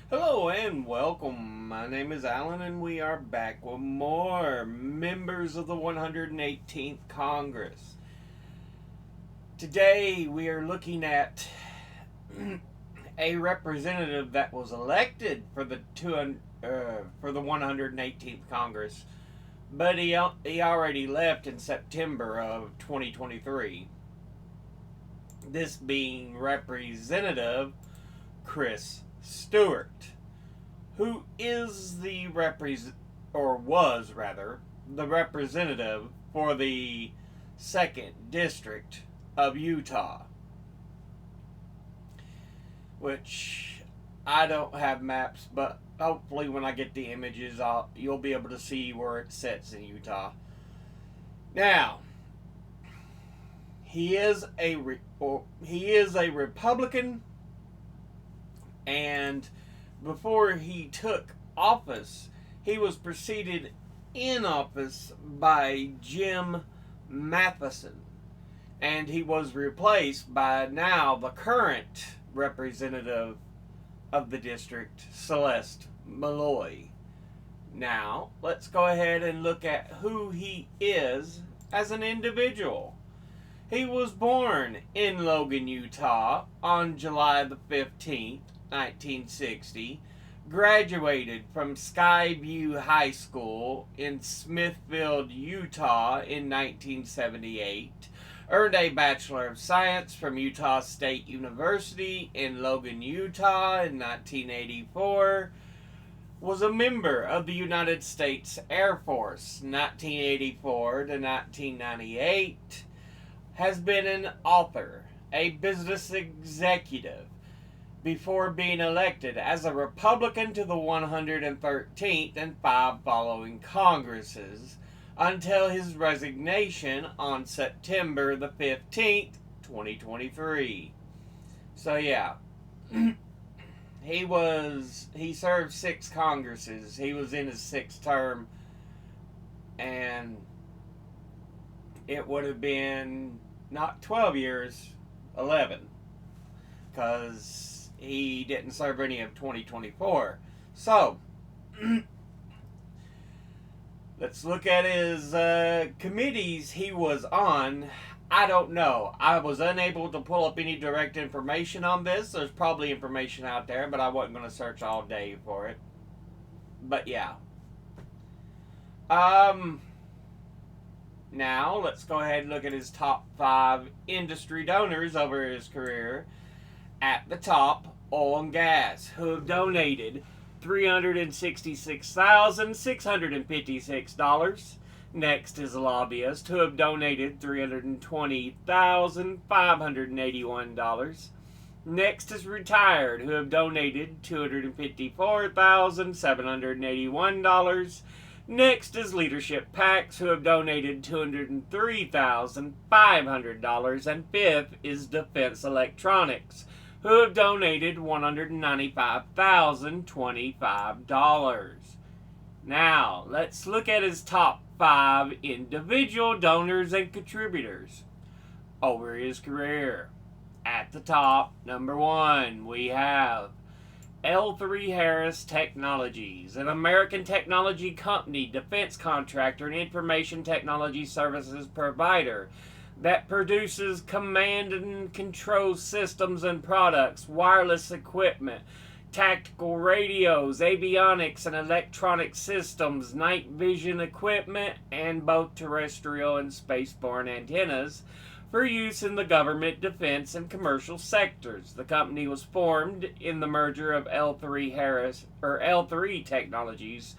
Hello and welcome. My name is Alan, and we are back with more members of the 118th Congress. Today we are looking at a representative that was elected for the 118th Congress, but he already left in September of 2023. This being Representative Chris Stewart, who is the was rather the representative for the 2nd District of Utah, which I don't have maps, but hopefully when I get the images, you'll be able to see where it sits in Utah. Now, he is a Republican, and before he took office, he was preceded in office by Jim Matheson, and he was replaced by now the current representative of the district, Celeste Malloy. Now, let's go ahead and look at who he is as an individual. He was born in Logan, Utah on July the 15th, 1960, graduated from Skyview High School in Smithfield, Utah in 1978, earned a Bachelor of Science from Utah State University in Logan, Utah in 1984, was a member of the United States Air Force 1984 to 1998, has been an author, a business executive, before being elected as a Republican to the 113th and 5 following Congresses until his resignation on September the 15th, 2023. So yeah, he served 6 Congresses. He was in his 6th term, and it would have been not 12 years, 11, because he didn't serve any of 2024. So, let's look at his committees he was on. I don't know. I was unable to pull up any direct information on this. There's probably information out there, but I wasn't going to search all day for it. But yeah. Now, let's go ahead and look at his top 5 industry donors over his career. At the top, oil and gas, who have donated $366,656. Next is lobbyists, who have donated $320,581. Next is retired, who have donated $254,781. Next is leadership PACs, who have donated $203,500. And fifth is defense electronics, who have donated $195,025. Now, let's look at his top 5 individual donors and contributors over his career. At the top, number 1, we have L3 Harris Technologies, an American technology company, defense contractor, and information technology services provider that produces command and control systems and products, wireless equipment, tactical radios, avionics and electronic systems, night vision equipment, and both terrestrial and spaceborne antennas for use in the government, defense, and commercial sectors. The company was formed in the merger of L3 Technologies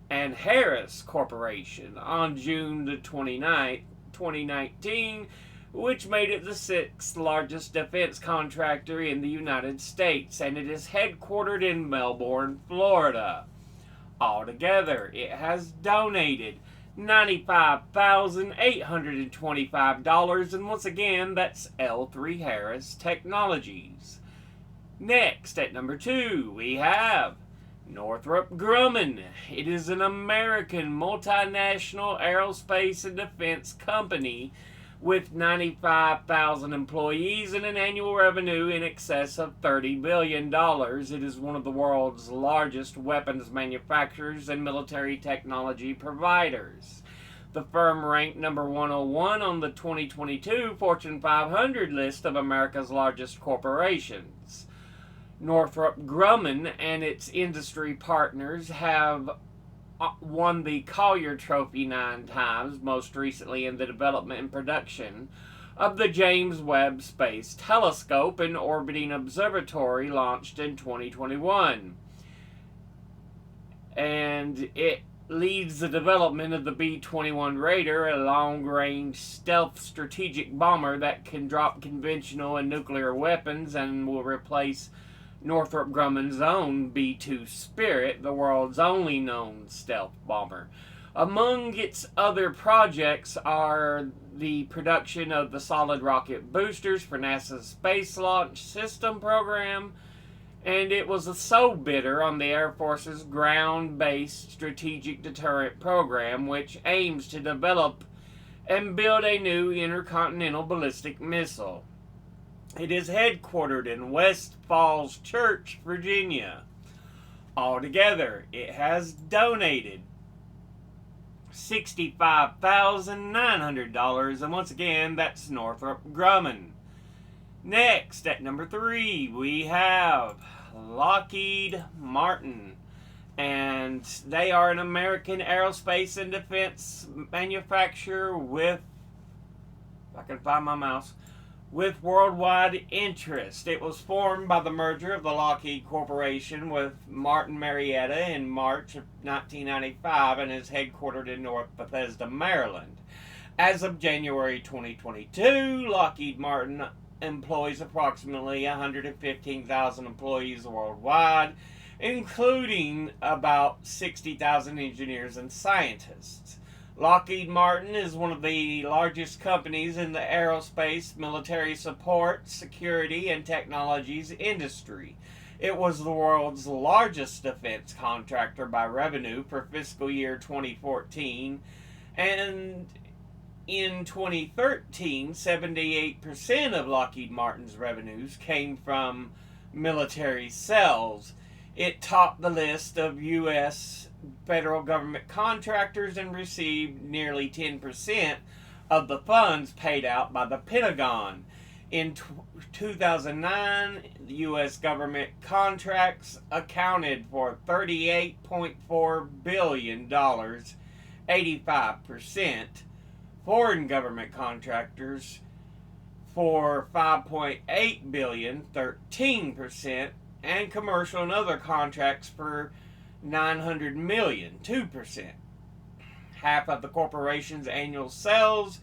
and Harris Corporation on June the 29th, 2019, which made it the 6th largest defense contractor in the United States, and it is headquartered in Melbourne, Florida. Altogether, it has donated $95,825, and once again, that's L3 Harris Technologies. Next, at number 2, we have Northrop Grumman. It is an American multinational aerospace and defense company with 95,000 employees and an annual revenue in excess of $30 billion. It is one of the world's largest weapons manufacturers and military technology providers. The firm ranked number 101 on the 2022 Fortune 500 list of America's largest corporations. Northrop Grumman and its industry partners have won the Collier Trophy 9 times, most recently in the development and production of the James Webb Space Telescope, an orbiting observatory launched in 2021. And it leads the development of the B-21 Raider, a long-range stealth strategic bomber that can drop conventional and nuclear weapons and will replace Northrop Grumman's own B-2 Spirit, the world's only known stealth bomber. Among its other projects are the production of the solid rocket boosters for NASA's Space Launch System program, and it was a sole bidder on the Air Force's ground-based strategic deterrent program, which aims to develop and build a new intercontinental ballistic missile. It is headquartered in West Falls Church, Virginia. Altogether, it has donated $65,900, and once again, that's Northrop Grumman. Next, at number 3, we have Lockheed Martin, and they are an American aerospace and defense manufacturer with, if I can find my mouse, with worldwide interest. It was formed by the merger of the Lockheed Corporation with Martin Marietta in March of 1995 and is headquartered in North Bethesda, Maryland. As of January 2022, Lockheed Martin employs approximately 115,000 employees worldwide, including about 60,000 engineers and scientists. Lockheed Martin is one of the largest companies in the aerospace, military support, security, and technologies industry. It was the world's largest defense contractor by revenue for fiscal year 2014, and in 2013, 78% of Lockheed Martin's revenues came from military sales. It topped the list of U.S. federal government contractors and received nearly 10% of the funds paid out by the Pentagon. In 2009, the U.S. government contracts accounted for $38.4 billion, 85%. Foreign government contractors for $5.8 billion, 13%, and commercial and other contracts for $900 million, 2%. Half of the corporation's annual sales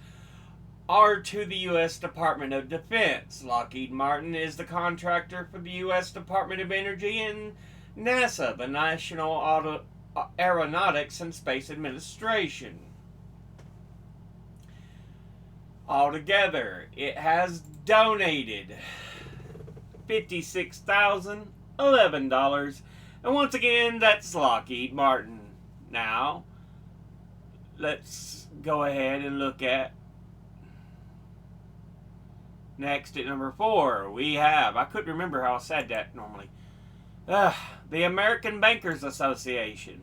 are to the U.S. Department of Defense. Lockheed Martin is the contractor for the U.S. Department of Energy and NASA, the National Aeronautics and Space Administration. Altogether, it has donated $56,011. And once again, that's Lockheed Martin. Now, let's go ahead and look at next at number 4. We have, I couldn't remember how I said that normally. The American Bankers Association,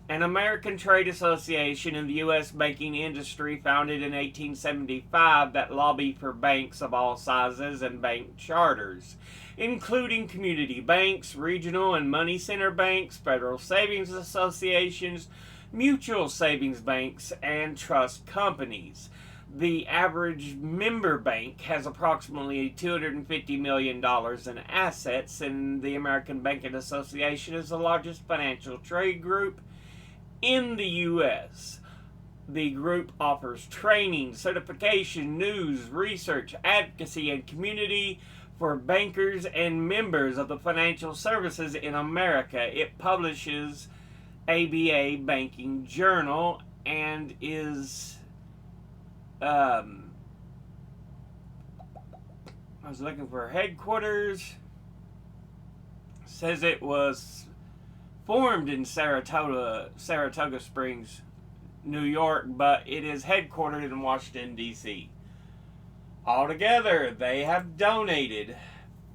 an American trade association in the U.S. banking industry founded in 1875 that lobby for banks of all sizes and bank charters, including community banks, regional and money center banks, federal savings associations, mutual savings banks, and trust companies. The average member bank has approximately $250 million in assets, and the American Banking Association is the largest financial trade group in the U.S. The group offers training, certification, news, research, advocacy, and community for bankers and members of the financial services in America. It publishes ABA Banking Journal and is I was looking for headquarters. Says it was formed in Saratoga Springs, New York, but it is headquartered in Washington, D.C. Altogether, they have donated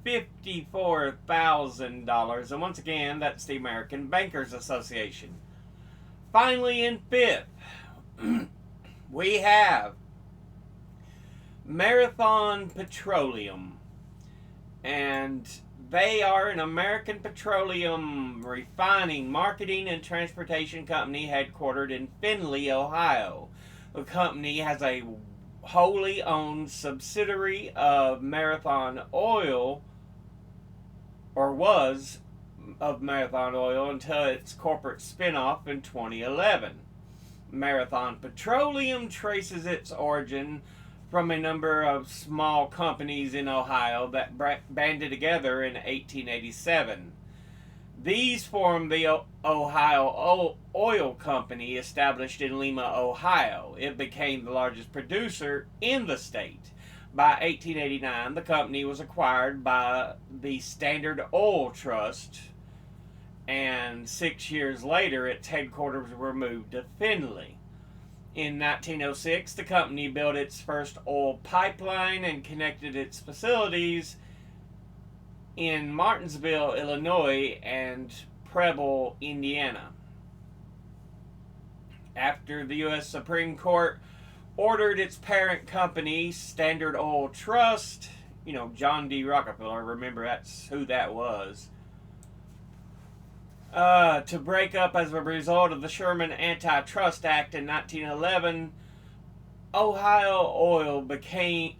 $54,000. And once again, that's the American Bankers Association. Finally, in fifth, we have Marathon Petroleum. And they are an American petroleum refining, marketing, and transportation company headquartered in Findlay, Ohio. The company has a wholly owned subsidiary of Marathon Oil, or was of Marathon Oil until its corporate spinoff in 2011. Marathon Petroleum traces its origin from a number of small companies in Ohio that banded together in 1887. These formed the Ohio Oil Company, established in Lima, Ohio. It became the largest producer in the state. By 1889, the company was acquired by the Standard Oil Trust, and 6 years later, its headquarters were moved to Findlay. In 1906, the company built its first oil pipeline and connected its facilities in Martinsville, Illinois, and Preble, Indiana. After the U.S. Supreme Court ordered its parent company, Standard Oil Trust, John D. Rockefeller, remember that's who that was, to break up as a result of the Sherman Antitrust Act in 1911, Ohio Oil became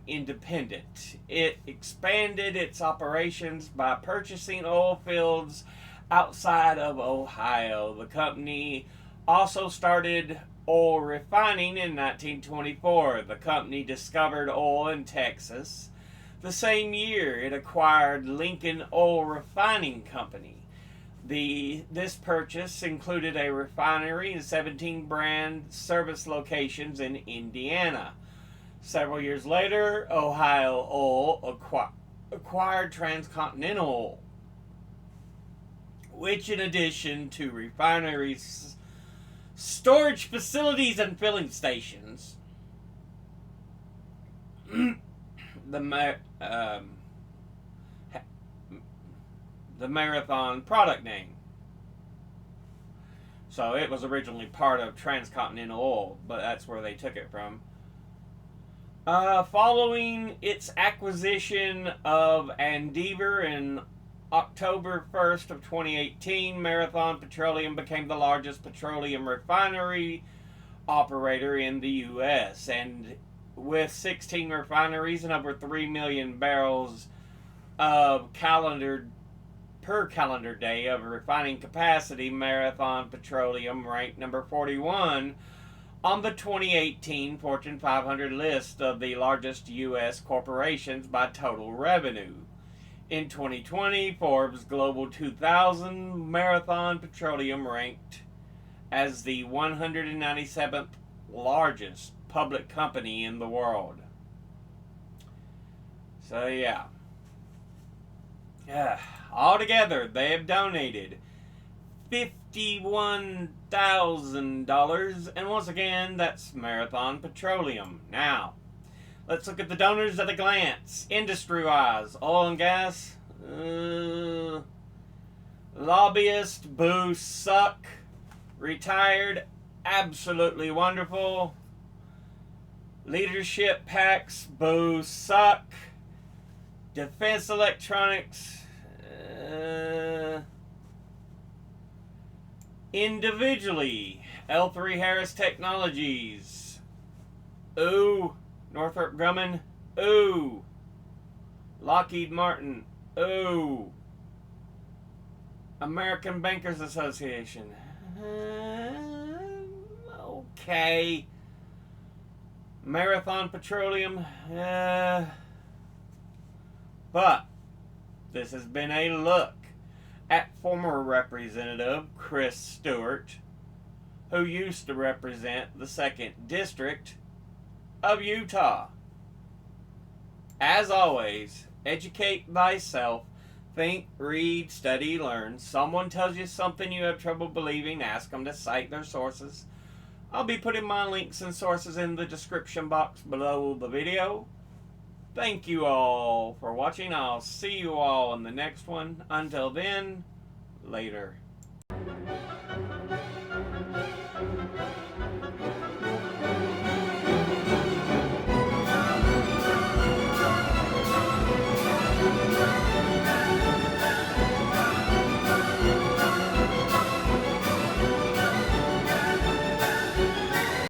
independent. It expanded its operations by purchasing oil fields outside of Ohio. The company also started oil refining in 1924. The company discovered oil in Texas. The same year, it acquired Lincoln Oil Refining Company. This purchase included a refinery and 17 brand service locations in Indiana. Several years later, Ohio Oil acquired Transcontinental Oil, which, in addition to refineries, storage facilities, and filling stations, the Marathon product name. So it was originally part of Transcontinental Oil, but that's where they took it from. Following its acquisition of Endeavor in October 1st of 2018, Marathon Petroleum became the largest petroleum refinery operator in the U.S. and with 16 refineries and over 3 million barrels of per calendar day of refining capacity, Marathon Petroleum ranked number 41 on the 2018 Fortune 500 list of the largest U.S. corporations by total revenue. In 2020, Forbes Global 2000 Marathon Petroleum ranked as the 197th largest public company in the world. So yeah. Altogether, they have donated $51,000, and once again, that's Marathon Petroleum. Now, let's look at the donors at a glance. Industry-wise, oil and gas, lobbyist, boo, suck. Retired, absolutely wonderful. Leadership PACs, boo, suck. Defense Electronics, individually, L3 Harris Technologies, ooh. Northrop Grumman, ooh. Lockheed Martin, ooh. American Bankers Association, okay. Marathon Petroleum, but this has been a look at former Representative Chris Stewart, who used to represent the 2nd District of Utah. As always, educate thyself. Think, read, study, learn. Someone tells you something you have trouble believing, ask them to cite their sources. I'll be putting my links and sources in the description box below the video. Thank you all for watching. I'll see you all in the next one. Until then, later.